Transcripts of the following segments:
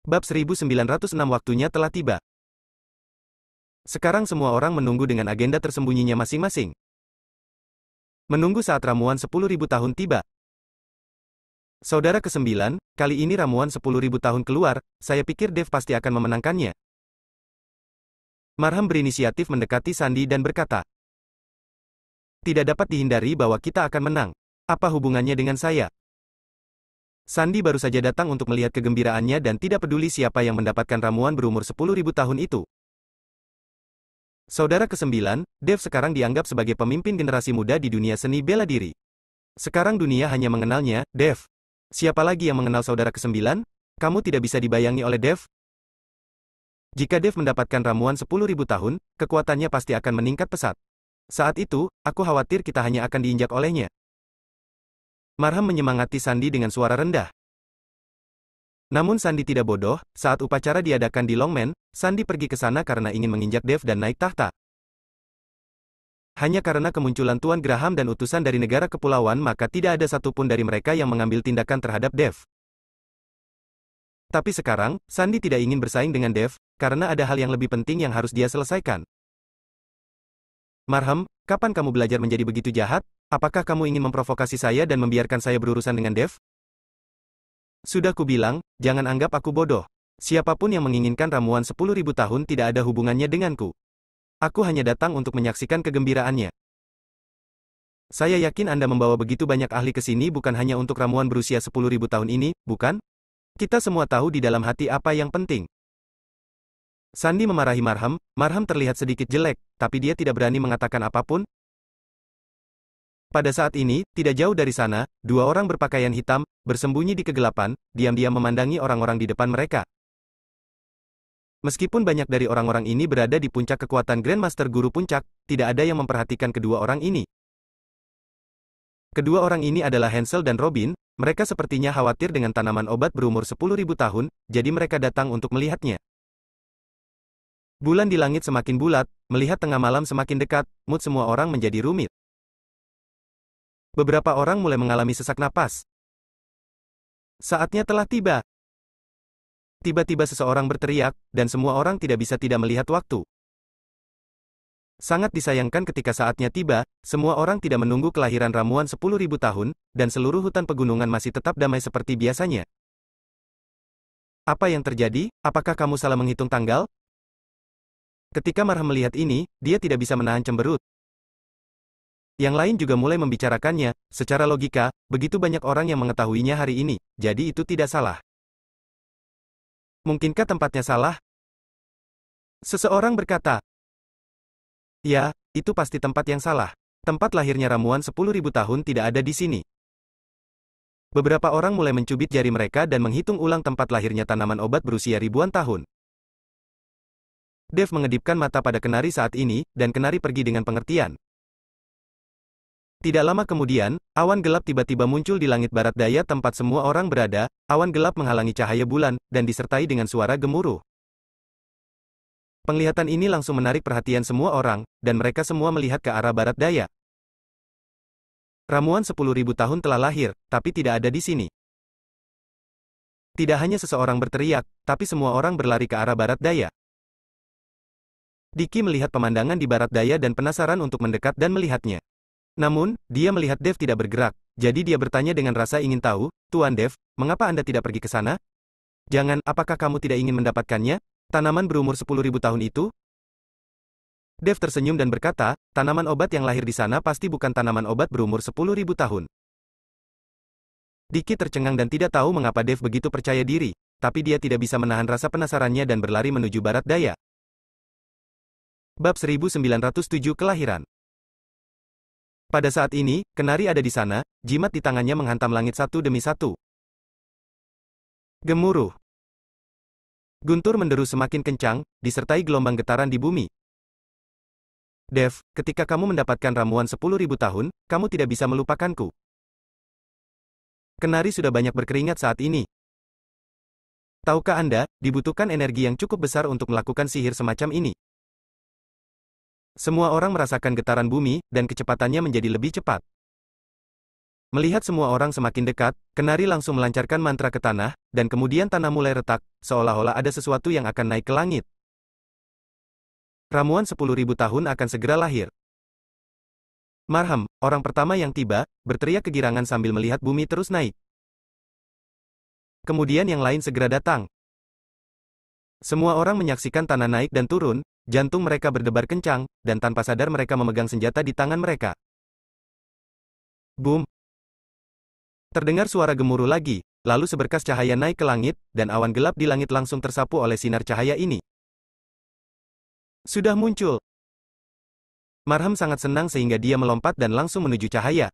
Bab 1906 waktunya telah tiba. Sekarang semua orang menunggu dengan agenda tersembunyinya masing-masing. Menunggu saat ramuan 10.000 tahun tiba. Saudara ke-9, kali ini ramuan 10.000 tahun keluar, saya pikir Dev pasti akan memenangkannya. Marham berinisiatif mendekati Sandy dan berkata, "Tidak dapat dihindari bahwa kita akan menang. Apa hubungannya dengan saya?" Sandy baru saja datang untuk melihat kegembiraannya dan tidak peduli siapa yang mendapatkan ramuan berumur 10.000 tahun itu. Saudara ke-9, Dev sekarang dianggap sebagai pemimpin generasi muda di dunia seni bela diri. Sekarang dunia hanya mengenalnya, Dev. Siapa lagi yang mengenal saudara ke-9? Kamu tidak bisa dibayangi oleh Dev? Jika Dev mendapatkan ramuan 10.000 tahun, kekuatannya pasti akan meningkat pesat. Saat itu, aku khawatir kita hanya akan diinjak olehnya. Marham menyemangati Sandy dengan suara rendah. Namun Sandy tidak bodoh, saat upacara diadakan di Longmen, Sandy pergi ke sana karena ingin menginjak Dev dan naik tahta. Hanya karena kemunculan Tuan Graham dan utusan dari negara kepulauan maka tidak ada satupun dari mereka yang mengambil tindakan terhadap Dev. Tapi sekarang, Sandy tidak ingin bersaing dengan Dev, karena ada hal yang lebih penting yang harus dia selesaikan. Marham, kapan kamu belajar menjadi begitu jahat? Apakah kamu ingin memprovokasi saya dan membiarkan saya berurusan dengan Dev? Sudah kubilang, jangan anggap aku bodoh. Siapapun yang menginginkan ramuan 10.000 tahun tidak ada hubungannya denganku. Aku hanya datang untuk menyaksikan kegembiraannya. Saya yakin Anda membawa begitu banyak ahli ke sini bukan hanya untuk ramuan berusia 10.000 tahun ini, bukan? Kita semua tahu di dalam hati apa yang penting. Sandy memarahi Marham. Marham terlihat sedikit jelek, tapi dia tidak berani mengatakan apapun. Pada saat ini, tidak jauh dari sana, dua orang berpakaian hitam, bersembunyi di kegelapan, diam-diam memandangi orang-orang di depan mereka. Meskipun banyak dari orang-orang ini berada di puncak kekuatan Grandmaster Guru Puncak, tidak ada yang memperhatikan kedua orang ini. Kedua orang ini adalah Hansel dan Robin, mereka sepertinya khawatir dengan tanaman obat berumur 10.000 tahun, jadi mereka datang untuk melihatnya. Bulan di langit semakin bulat, melihat tengah malam semakin dekat, mood semua orang menjadi rumit. Beberapa orang mulai mengalami sesak napas. Saatnya telah tiba. Tiba-tiba seseorang berteriak, dan semua orang tidak bisa tidak melihat waktu. Sangat disayangkan ketika saatnya tiba, semua orang tidak menunggu kelahiran ramuan 10.000 tahun, dan seluruh hutan pegunungan masih tetap damai seperti biasanya. Apa yang terjadi? Apakah kamu salah menghitung tanggal? Ketika Marham melihat ini, dia tidak bisa menahan cemberut. Yang lain juga mulai membicarakannya, secara logika, begitu banyak orang yang mengetahuinya hari ini, jadi itu tidak salah. Mungkinkah tempatnya salah? Seseorang berkata, "Ya, itu pasti tempat yang salah. Tempat lahirnya ramuan 10.000 tahun tidak ada di sini." Beberapa orang mulai mencubit jari mereka dan menghitung ulang tempat lahirnya tanaman obat berusia ribuan tahun. Dev mengedipkan mata pada kenari saat ini, dan kenari pergi dengan pengertian. Tidak lama kemudian, awan gelap tiba-tiba muncul di langit barat daya tempat semua orang berada, awan gelap menghalangi cahaya bulan, dan disertai dengan suara gemuruh. Penglihatan ini langsung menarik perhatian semua orang, dan mereka semua melihat ke arah barat daya. Ramuan 10.000 tahun telah lahir, tapi tidak ada di sini. Tidak hanya seseorang berteriak, tapi semua orang berlari ke arah barat daya. Diki melihat pemandangan di barat daya dan penasaran untuk mendekat dan melihatnya. Namun, dia melihat Dev tidak bergerak, jadi dia bertanya dengan rasa ingin tahu, "Tuan Dev, mengapa Anda tidak pergi ke sana? Jangan, apakah kamu tidak ingin mendapatkannya? Tanaman berumur 10.000 tahun itu?" Dev tersenyum dan berkata, "Tanaman obat yang lahir di sana pasti bukan tanaman obat berumur 10.000 tahun." Diki tercengang dan tidak tahu mengapa Dev begitu percaya diri, tapi dia tidak bisa menahan rasa penasarannya dan berlari menuju barat daya. Bab 1907 Kelahiran. Pada saat ini, kenari ada di sana, jimat di tangannya menghantam langit satu demi satu. Gemuruh. Guntur menderu semakin kencang, disertai gelombang getaran di bumi. Dev, ketika kamu mendapatkan ramuan 10.000 tahun, kamu tidak bisa melupakanku. Kenari sudah banyak berkeringat saat ini. Tahukah Anda, dibutuhkan energi yang cukup besar untuk melakukan sihir semacam ini. Semua orang merasakan getaran bumi, dan kecepatannya menjadi lebih cepat. Melihat semua orang semakin dekat, Kenari langsung melancarkan mantra ke tanah, dan kemudian tanah mulai retak, seolah-olah ada sesuatu yang akan naik ke langit. Ramuan 10.000 tahun akan segera lahir. Marham, orang pertama yang tiba, berteriak kegirangan sambil melihat bumi terus naik. Kemudian yang lain segera datang. Semua orang menyaksikan tanah naik dan turun, jantung mereka berdebar kencang, dan tanpa sadar mereka memegang senjata di tangan mereka. Boom! Terdengar suara gemuruh lagi, lalu seberkas cahaya naik ke langit, dan awan gelap di langit langsung tersapu oleh sinar cahaya ini. Sudah muncul. Marham sangat senang sehingga dia melompat dan langsung menuju cahaya.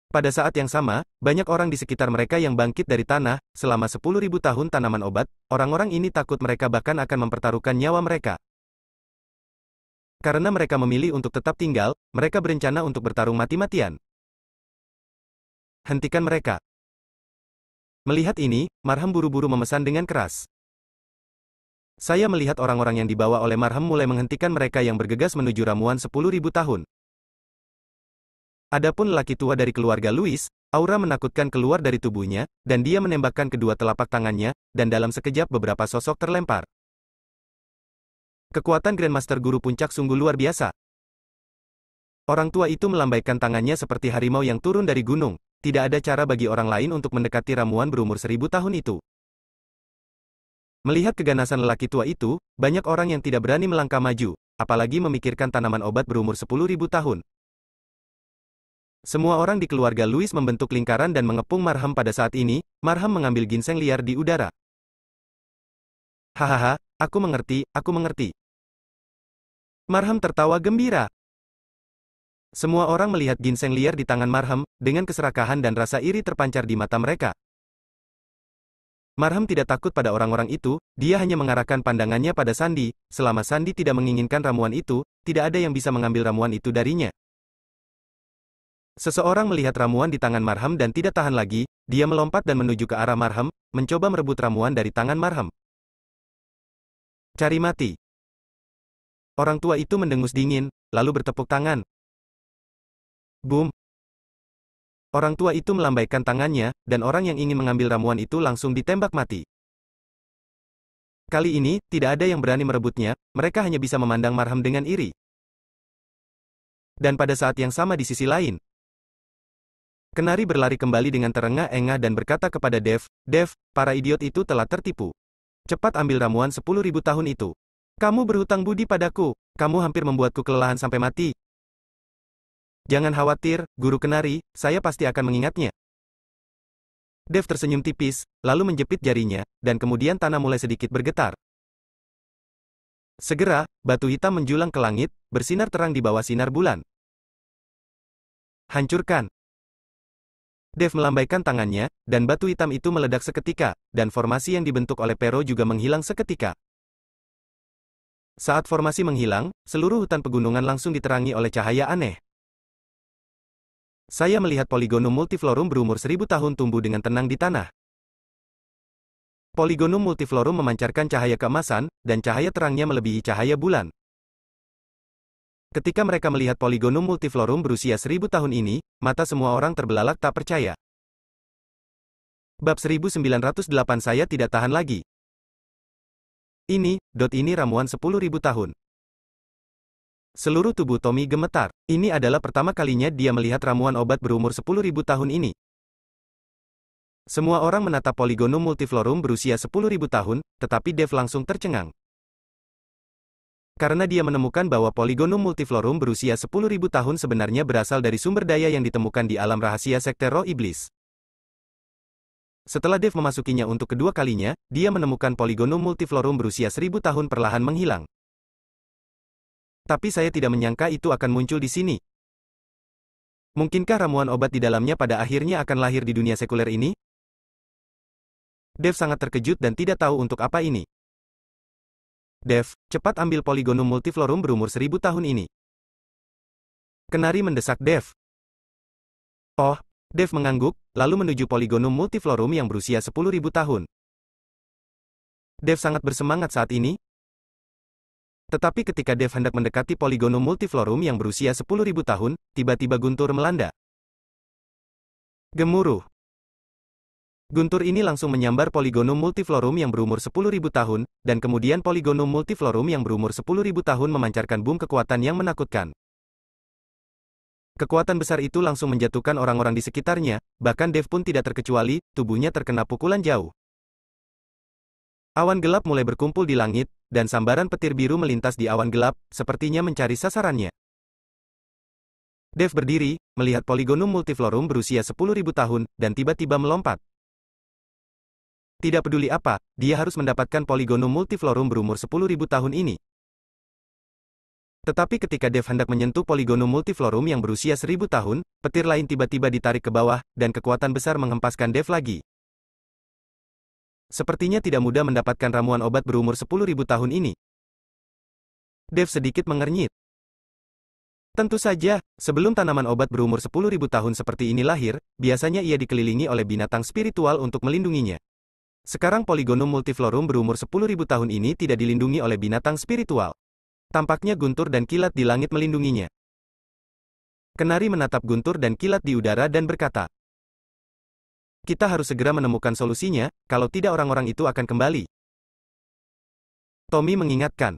Pada saat yang sama, banyak orang di sekitar mereka yang bangkit dari tanah, selama 10.000 tahun tanaman obat, orang-orang ini takut mereka bahkan akan mempertaruhkan nyawa mereka. Karena mereka memilih untuk tetap tinggal, mereka berencana untuk bertarung mati-matian. Hentikan mereka. Melihat ini, Marham buru-buru memesan dengan keras. Saya melihat orang-orang yang dibawa oleh Marham mulai menghentikan mereka yang bergegas menuju ramuan 10.000 tahun. Adapun lelaki tua dari keluarga Louis, aura menakutkan keluar dari tubuhnya, dan dia menembakkan kedua telapak tangannya, dan dalam sekejap beberapa sosok terlempar. Kekuatan Grandmaster Guru Puncak sungguh luar biasa. Orang tua itu melambaikan tangannya seperti harimau yang turun dari gunung. Tidak ada cara bagi orang lain untuk mendekati ramuan berumur 1000 tahun itu. Melihat keganasan lelaki tua itu, banyak orang yang tidak berani melangkah maju, apalagi memikirkan tanaman obat berumur 10.000 tahun. Semua orang di keluarga Louis membentuk lingkaran dan mengepung Marham pada saat ini. Marham mengambil ginseng liar di udara. Hahaha, aku mengerti, aku mengerti. Marham tertawa gembira. Semua orang melihat ginseng liar di tangan Marham, dengan keserakahan dan rasa iri terpancar di mata mereka. Marham tidak takut pada orang-orang itu, dia hanya mengarahkan pandangannya pada Sandi. Selama Sandi tidak menginginkan ramuan itu, tidak ada yang bisa mengambil ramuan itu darinya. Seseorang melihat ramuan di tangan Marham dan tidak tahan lagi, dia melompat dan menuju ke arah Marham, mencoba merebut ramuan dari tangan Marham. Cari mati. Orang tua itu mendengus dingin, lalu bertepuk tangan. Boom! Orang tua itu melambaikan tangannya, dan orang yang ingin mengambil ramuan itu langsung ditembak mati. Kali ini, tidak ada yang berani merebutnya, mereka hanya bisa memandang Marham dengan iri. Dan pada saat yang sama di sisi lain, Kenari berlari kembali dengan terengah-engah dan berkata kepada Dev, "Dev, para idiot itu telah tertipu. Cepat ambil ramuan 10.000 tahun itu. Kamu berhutang budi padaku, kamu hampir membuatku kelelahan sampai mati. Jangan khawatir, Guru Kenari, saya pasti akan mengingatnya." Dev tersenyum tipis, lalu menjepit jarinya, dan kemudian tanah mulai sedikit bergetar. Segera, batu hitam menjulang ke langit, bersinar terang di bawah sinar bulan. Hancurkan. Dev melambaikan tangannya, dan batu hitam itu meledak seketika, dan formasi yang dibentuk oleh Pero juga menghilang seketika. Saat formasi menghilang, seluruh hutan pegunungan langsung diterangi oleh cahaya aneh. Saya melihat Polygonum multiflorum berumur 1000 tahun tumbuh dengan tenang di tanah. Polygonum multiflorum memancarkan cahaya keemasan, dan cahaya terangnya melebihi cahaya bulan. Ketika mereka melihat Polygonum multiflorum berusia 1000 tahun ini, mata semua orang terbelalak tak percaya. Bab 1908 saya tidak tahan lagi. Ini ramuan 10.000 tahun. Seluruh tubuh Tommy gemetar. Ini adalah pertama kalinya dia melihat ramuan obat berumur 10.000 tahun ini. Semua orang menatap Polygonum multiflorum berusia 10.000 tahun, tetapi Dev langsung tercengang. Karena dia menemukan bahwa Polygonum multiflorum berusia 10.000 tahun sebenarnya berasal dari sumber daya yang ditemukan di alam rahasia sekte roh iblis. Setelah Dev memasukinya untuk kedua kalinya, dia menemukan Polygonum multiflorum berusia 1000 tahun perlahan menghilang. Tapi saya tidak menyangka itu akan muncul di sini. Mungkinkah ramuan obat di dalamnya pada akhirnya akan lahir di dunia sekuler ini? Dev sangat terkejut dan tidak tahu untuk apa ini. Dev, cepat ambil Polygonum multiflorum berumur 1000 tahun ini. Kenari mendesak Dev. Oh, Dev mengangguk, lalu menuju Polygonum multiflorum yang berusia 10.000 tahun. Dev sangat bersemangat saat ini. Tetapi ketika Dev hendak mendekati Polygonum multiflorum yang berusia 10.000 tahun, tiba-tiba guntur melanda. Gemuruh. Guntur ini langsung menyambar Polygonum multiflorum yang berumur 10.000 tahun, dan kemudian Polygonum multiflorum yang berumur 10.000 tahun memancarkan boom kekuatan yang menakutkan. Kekuatan besar itu langsung menjatuhkan orang-orang di sekitarnya, bahkan Dev pun tidak terkecuali, tubuhnya terkena pukulan jauh. Awan gelap mulai berkumpul di langit, dan sambaran petir biru melintas di awan gelap, sepertinya mencari sasarannya. Dev berdiri, melihat Polygonum multiflorum berusia 10.000 tahun, dan tiba-tiba melompat. Tidak peduli apa, dia harus mendapatkan Polygonum multiflorum berumur 10.000 tahun ini. Tetapi ketika Dev hendak menyentuh Polygonum multiflorum yang berusia 1.000 tahun, petir lain tiba-tiba ditarik ke bawah, dan kekuatan besar menghempaskan Dev lagi. Sepertinya tidak mudah mendapatkan ramuan obat berumur 10.000 tahun ini. Dev sedikit mengernyit. Tentu saja, sebelum tanaman obat berumur 10.000 tahun seperti ini lahir, biasanya ia dikelilingi oleh binatang spiritual untuk melindunginya. Sekarang Polygonum multiflorum berumur 10.000 tahun ini tidak dilindungi oleh binatang spiritual. Tampaknya Guntur dan Kilat di langit melindunginya. Kenari menatap Guntur dan Kilat di udara dan berkata, "Kita harus segera menemukan solusinya, kalau tidak orang-orang itu akan kembali." Tommy mengingatkan,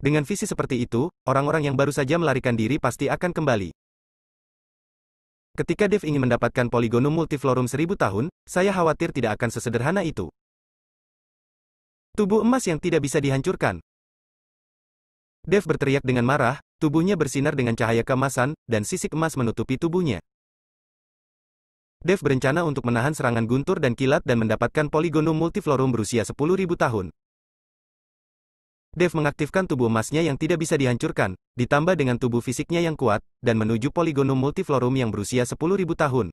"Dengan visi seperti itu, orang-orang yang baru saja melarikan diri pasti akan kembali." Ketika Dev ingin mendapatkan Polygonum multiflorum 1.000 tahun, saya khawatir tidak akan sesederhana itu. Tubuh emas yang tidak bisa dihancurkan. Dev berteriak dengan marah, tubuhnya bersinar dengan cahaya keemasan, dan sisik emas menutupi tubuhnya. Dev berencana untuk menahan serangan Guntur dan Kilat dan mendapatkan Polygonum multiflorum berusia 10.000 tahun. Dev mengaktifkan tubuh emasnya yang tidak bisa dihancurkan, ditambah dengan tubuh fisiknya yang kuat, dan menuju Polygonum multiflorum yang berusia 10.000 tahun.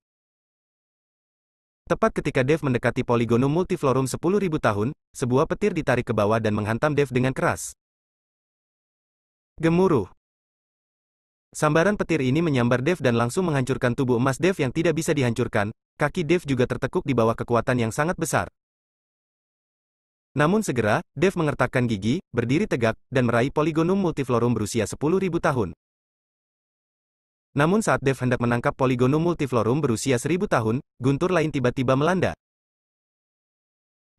Tepat ketika Dev mendekati Polygonum multiflorum 10.000 tahun, sebuah petir ditarik ke bawah dan menghantam Dev dengan keras. Gemuruh. Sambaran petir ini menyambar Dev dan langsung menghancurkan tubuh emas Dev yang tidak bisa dihancurkan, kaki Dev juga tertekuk di bawah kekuatan yang sangat besar. Namun segera, Dev mengertakkan gigi, berdiri tegak, dan meraih Polygonum multiflorum berusia 10.000 tahun. Namun saat Dev hendak menangkap Polygonum multiflorum berusia 1.000 tahun, Guntur lain tiba-tiba melanda.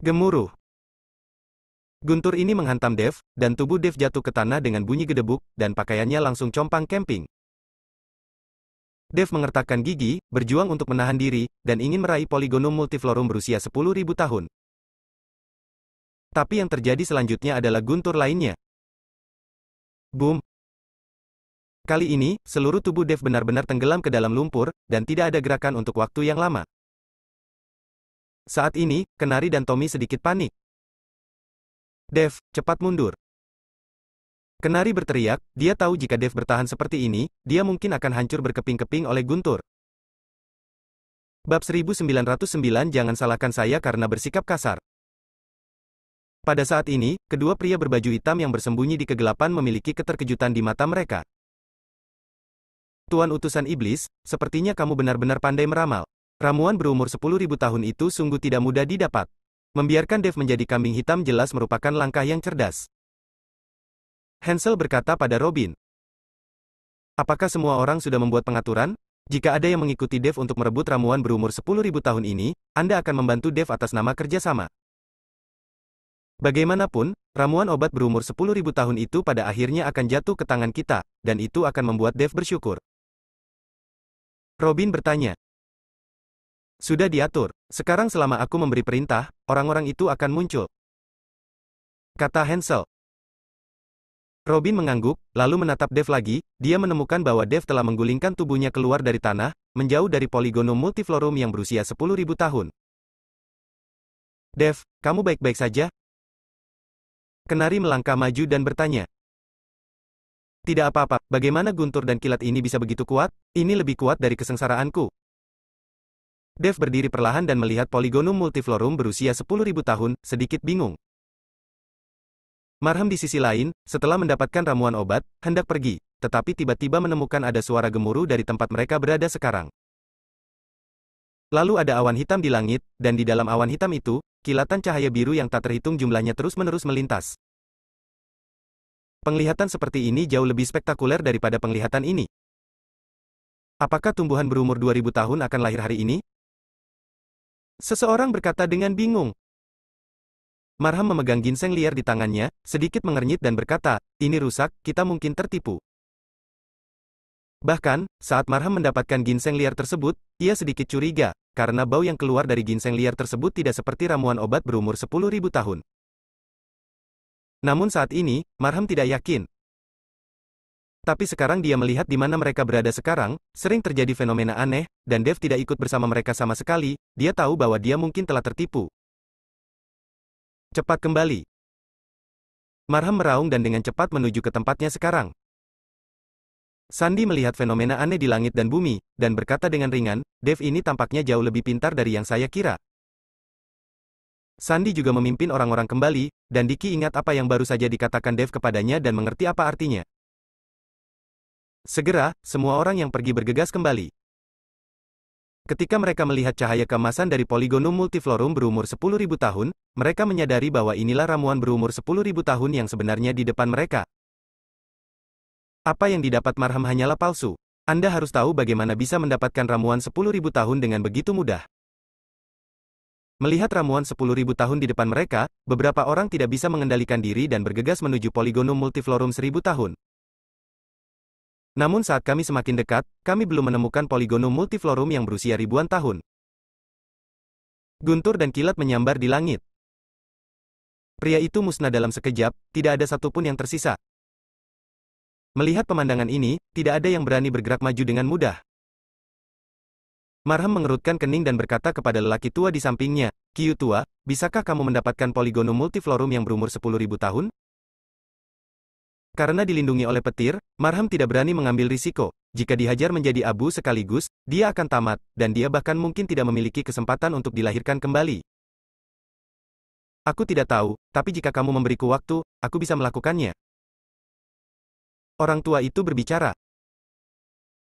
Gemuruh. Guntur ini menghantam Dev, dan tubuh Dev jatuh ke tanah dengan bunyi gedebuk, dan pakaiannya langsung compang-camping. Dev mengertakkan gigi, berjuang untuk menahan diri, dan ingin meraih Polygonum multiflorum berusia 10.000 tahun. Tapi yang terjadi selanjutnya adalah Guntur lainnya. Boom! Kali ini, seluruh tubuh Dev benar-benar tenggelam ke dalam lumpur, dan tidak ada gerakan untuk waktu yang lama. Saat ini, Kenari dan Tommy sedikit panik. "Dev, cepat mundur." Kenari berteriak, dia tahu jika Dev bertahan seperti ini, dia mungkin akan hancur berkeping-keping oleh Guntur. Bab 1909 Jangan salahkan saya karena bersikap kasar. Pada saat ini, kedua pria berbaju hitam yang bersembunyi di kegelapan memiliki keterkejutan di mata mereka. "Tuan utusan iblis, sepertinya kamu benar-benar pandai meramal. Ramuan berumur 10.000 tahun itu sungguh tidak mudah didapat. Membiarkan Dev menjadi kambing hitam jelas merupakan langkah yang cerdas." Hansel berkata pada Robin, "Apakah semua orang sudah membuat pengaturan? Jika ada yang mengikuti Dev untuk merebut ramuan berumur 10.000 tahun ini, Anda akan membantu Dev atas nama kerjasama. Bagaimanapun, ramuan obat berumur 10.000 tahun itu pada akhirnya akan jatuh ke tangan kita, dan itu akan membuat Dev bersyukur." Robin bertanya, "Sudah diatur. Sekarang selama aku memberi perintah, orang-orang itu akan muncul," kata Hansel. Robin mengangguk, lalu menatap Dev lagi, dia menemukan bahwa Dev telah menggulingkan tubuhnya keluar dari tanah, menjauh dari Polygonum multiflorum yang berusia 10.000 tahun. "Dev, kamu baik-baik saja?" Kenari melangkah maju dan bertanya. "Tidak apa-apa, bagaimana Guntur dan Kilat ini bisa begitu kuat? Ini lebih kuat dari kesengsaraanku." Dev berdiri perlahan dan melihat Polygonum multiflorum berusia 10.000 tahun, sedikit bingung. Marhem di sisi lain, setelah mendapatkan ramuan obat, hendak pergi, tetapi tiba-tiba menemukan ada suara gemuruh dari tempat mereka berada sekarang. Lalu ada awan hitam di langit, dan di dalam awan hitam itu, kilatan cahaya biru yang tak terhitung jumlahnya terus-menerus melintas. Penglihatan seperti ini jauh lebih spektakuler daripada penglihatan ini. Apakah tumbuhan berumur 2000 tahun akan lahir hari ini? Seseorang berkata dengan bingung. Marham memegang ginseng liar di tangannya, sedikit mengernyit dan berkata, ini rusak, kita mungkin tertipu. Bahkan, saat Marham mendapatkan ginseng liar tersebut, ia sedikit curiga, karena bau yang keluar dari ginseng liar tersebut tidak seperti ramuan obat berumur 10.000 tahun. Namun saat ini, Marham tidak yakin. Tapi sekarang dia melihat di mana mereka berada sekarang, sering terjadi fenomena aneh, dan Dev tidak ikut bersama mereka sama sekali, dia tahu bahwa dia mungkin telah tertipu. Cepat kembali. Marham meraung dan dengan cepat menuju ke tempatnya sekarang. Sandy melihat fenomena aneh di langit dan bumi, dan berkata dengan ringan, Dev ini tampaknya jauh lebih pintar dari yang saya kira. Sandy juga memimpin orang-orang kembali, dan Diki ingat apa yang baru saja dikatakan Dev kepadanya dan mengerti apa artinya. Segera, semua orang yang pergi bergegas kembali. Ketika mereka melihat cahaya keemasan dari Polygonum multiflorum berumur 10.000 tahun, mereka menyadari bahwa inilah ramuan berumur 10.000 tahun yang sebenarnya di depan mereka. Apa yang didapat Marham hanyalah palsu. Anda harus tahu bagaimana bisa mendapatkan ramuan 10.000 tahun dengan begitu mudah. Melihat ramuan 10.000 tahun di depan mereka, beberapa orang tidak bisa mengendalikan diri dan bergegas menuju Polygonum multiflorum 1000 tahun. Namun saat kami semakin dekat, kami belum menemukan Polygonum multiflorum yang berusia ribuan tahun. Guntur dan kilat menyambar di langit. Pria itu musnah dalam sekejap, tidak ada satupun yang tersisa. Melihat pemandangan ini, tidak ada yang berani bergerak maju dengan mudah. Marham mengerutkan kening dan berkata kepada lelaki tua di sampingnya, Kiyu tua, bisakah kamu mendapatkan Polygonum multiflorum yang berumur 10.000 tahun? Karena dilindungi oleh petir, Marham tidak berani mengambil risiko. Jika dihajar menjadi abu sekaligus, dia akan tamat, dan dia bahkan mungkin tidak memiliki kesempatan untuk dilahirkan kembali. Aku tidak tahu, tapi jika kamu memberiku waktu, aku bisa melakukannya. Orang tua itu berbicara.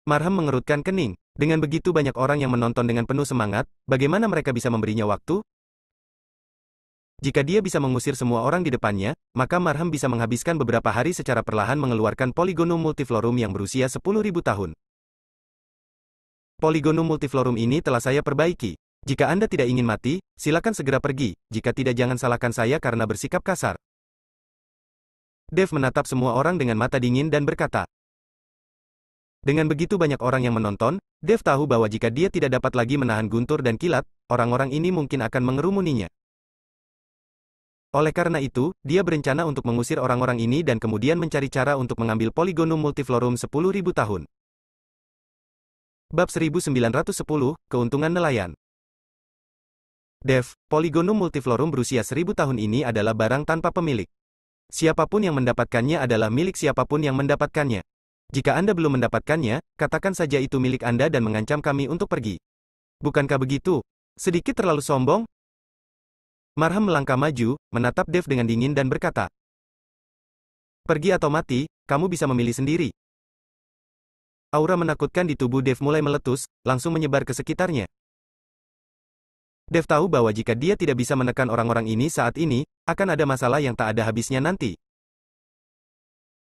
Marham mengerutkan kening. Dengan begitu banyak orang yang menonton dengan penuh semangat, bagaimana mereka bisa memberinya waktu? Jika dia bisa mengusir semua orang di depannya, maka Marham bisa menghabiskan beberapa hari secara perlahan mengeluarkan Polygonum multiflorum yang berusia 10.000 tahun. Polygonum multiflorum ini telah saya perbaiki. Jika Anda tidak ingin mati, silakan segera pergi, jika tidak jangan salahkan saya karena bersikap kasar. Dev menatap semua orang dengan mata dingin dan berkata. Dengan begitu banyak orang yang menonton, Dev tahu bahwa jika dia tidak dapat lagi menahan Guntur dan Kilat, orang-orang ini mungkin akan mengerumuninya. Oleh karena itu, dia berencana untuk mengusir orang-orang ini dan kemudian mencari cara untuk mengambil Polygonum multiflorum 10.000 tahun. Bab 1910, Keuntungan Nelayan. Dev, Polygonum multiflorum berusia 1000 tahun ini adalah barang tanpa pemilik. Siapapun yang mendapatkannya adalah milik siapapun yang mendapatkannya. Jika Anda belum mendapatkannya, katakan saja itu milik Anda dan mengancam kami untuk pergi. Bukankah begitu? Sedikit terlalu sombong? Marham melangkah maju, menatap Dev dengan dingin dan berkata, pergi atau mati, kamu bisa memilih sendiri. Aura menakutkan di tubuh Dev mulai meletus, langsung menyebar ke sekitarnya. Dev tahu bahwa jika dia tidak bisa menekan orang-orang ini saat ini, akan ada masalah yang tak ada habisnya nanti.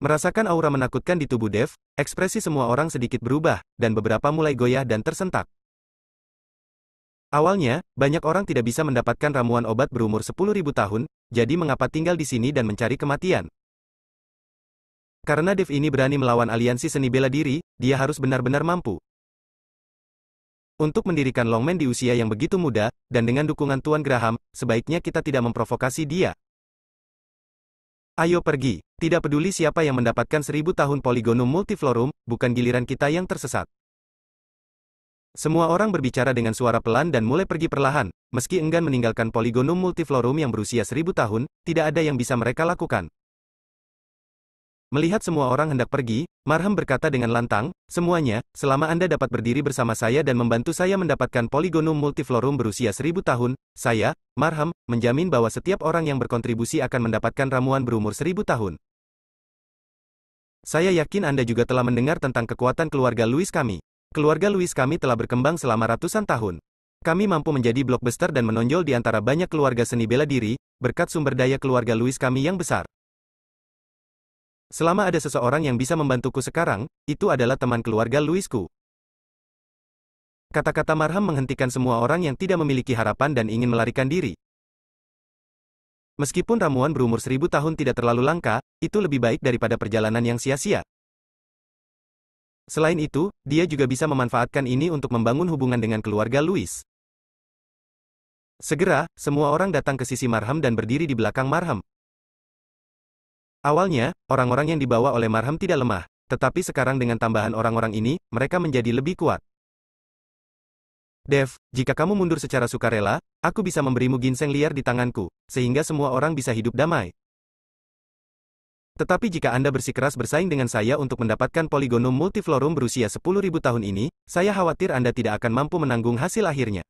Merasakan aura menakutkan di tubuh Dev, ekspresi semua orang sedikit berubah, dan beberapa mulai goyah dan tersentak. Awalnya, banyak orang tidak bisa mendapatkan ramuan obat berumur 10.000 tahun, jadi mengapa tinggal di sini dan mencari kematian? Karena Dev ini berani melawan aliansi seni bela diri, dia harus benar-benar mampu. Untuk mendirikan Longman di usia yang begitu muda, dan dengan dukungan Tuan Graham, sebaiknya kita tidak memprovokasi dia. Ayo pergi, tidak peduli siapa yang mendapatkan 1000 tahun Polygonum multiflorum, bukan giliran kita yang tersesat. Semua orang berbicara dengan suara pelan dan mulai pergi perlahan, meski enggan meninggalkan Polygonum multiflorum yang berusia 1000 tahun, tidak ada yang bisa mereka lakukan. Melihat semua orang hendak pergi, Marham berkata dengan lantang, semuanya, selama Anda dapat berdiri bersama saya dan membantu saya mendapatkan Polygonum multiflorum berusia 1000 tahun, saya, Marham, menjamin bahwa setiap orang yang berkontribusi akan mendapatkan ramuan berumur 1000 tahun. Saya yakin Anda juga telah mendengar tentang kekuatan keluarga Louis kami. Keluarga Louis kami telah berkembang selama ratusan tahun. Kami mampu menjadi blockbuster dan menonjol di antara banyak keluarga seni bela diri, berkat sumber daya keluarga Louis kami yang besar. Selama ada seseorang yang bisa membantuku sekarang, itu adalah teman keluarga Louisku. Kata-kata Marham menghentikan semua orang yang tidak memiliki harapan dan ingin melarikan diri. Meskipun ramuan berumur 1000 tahun tidak terlalu langka, itu lebih baik daripada perjalanan yang sia-sia. Selain itu, dia juga bisa memanfaatkan ini untuk membangun hubungan dengan keluarga Louis. Segera, semua orang datang ke sisi Marham dan berdiri di belakang Marham. Awalnya, orang-orang yang dibawa oleh Marham tidak lemah, tetapi sekarang dengan tambahan orang-orang ini, mereka menjadi lebih kuat. Dev, jika kamu mundur secara sukarela, aku bisa memberimu ginseng liar di tanganku, sehingga semua orang bisa hidup damai. Tetapi jika Anda bersikeras bersaing dengan saya untuk mendapatkan Polygonum multiflorum berusia 10.000 tahun ini, saya khawatir Anda tidak akan mampu menanggung hasil akhirnya.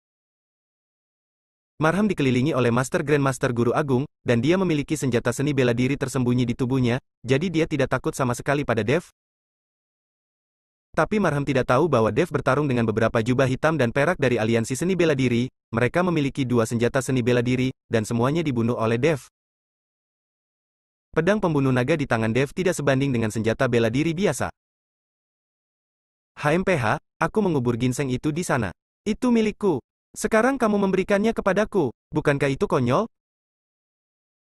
Marham dikelilingi oleh Master Grandmaster Guru Agung, dan dia memiliki senjata seni bela diri tersembunyi di tubuhnya, jadi dia tidak takut sama sekali pada Dev. Tapi Marham tidak tahu bahwa Dev bertarung dengan beberapa jubah hitam dan perak dari aliansi seni bela diri, mereka memiliki 2 senjata seni bela diri, dan semuanya dibunuh oleh Dev. Pedang pembunuh naga di tangan Dev tidak sebanding dengan senjata bela diri biasa. HMPH, aku mengubur ginseng itu di sana. Itu milikku. Sekarang kamu memberikannya kepadaku, bukankah itu konyol?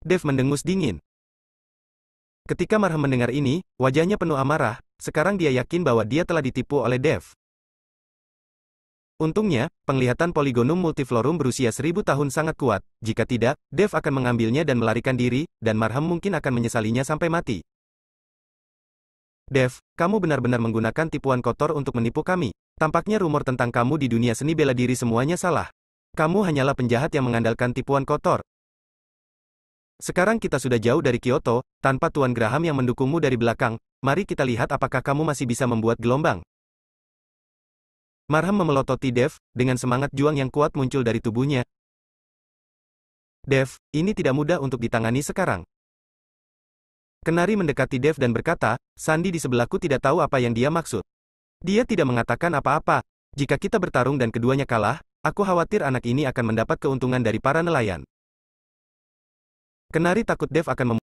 Dev mendengus dingin. Ketika Marham mendengar ini, wajahnya penuh amarah, sekarang dia yakin bahwa dia telah ditipu oleh Dev. Untungnya, penglihatan Polygonum multiflorum berusia 1000 tahun sangat kuat, jika tidak, Dev akan mengambilnya dan melarikan diri, dan Marham mungkin akan menyesalinya sampai mati. Dev, kamu benar-benar menggunakan tipuan kotor untuk menipu kami. Tampaknya rumor tentang kamu di dunia seni bela diri semuanya salah. Kamu hanyalah penjahat yang mengandalkan tipuan kotor. Sekarang kita sudah jauh dari Kyoto, tanpa Tuan Graham yang mendukungmu dari belakang, mari kita lihat apakah kamu masih bisa membuat gelombang. Marham memelototi Dev, dengan semangat juang yang kuat muncul dari tubuhnya. Dev, ini tidak mudah untuk ditangani sekarang. Kenari mendekati Dev dan berkata, Sandi di sebelahku tidak tahu apa yang dia maksud. Dia tidak mengatakan apa-apa. Jika kita bertarung dan keduanya kalah, aku khawatir anak ini akan mendapat keuntungan dari para nelayan. Kenari takut Dev akan